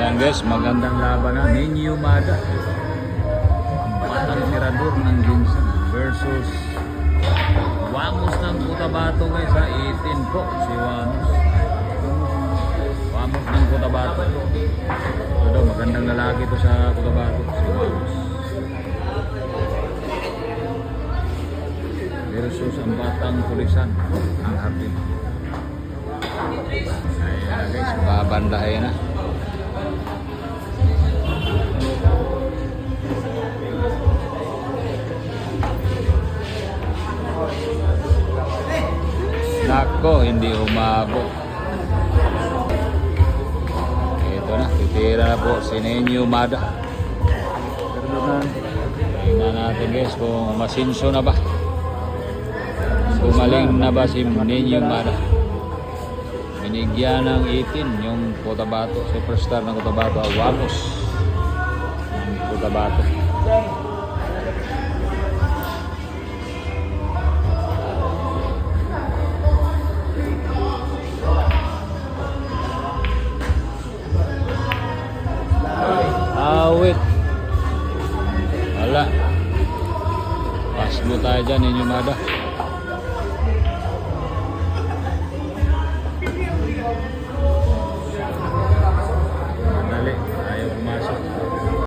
Ayan guys, magandang laban na. Ninyo Mada, ang batang tirador ng Ginsan versus Wamos ng Cotabato guys sa 18 po. Si Wamos ng Cotabato. Ito daw, magandang lalaki ito sa Cotabato, si Wamos versus ang batang Pulisan ang Hardin. Ayan guys, babandahin na. Nako, hindi umabot. Ito na, titira na po si Ninyo Mada. Tingnan natin guys kung masinso na ba. Gumaling na ba si Ninyo Mada. Binigyan ng 18 yung Cotabato, superstar ng Cotabato, Wamos ng Cotabato. Awit. Wala. Pas mo tayo dyan, Ninyo Mada.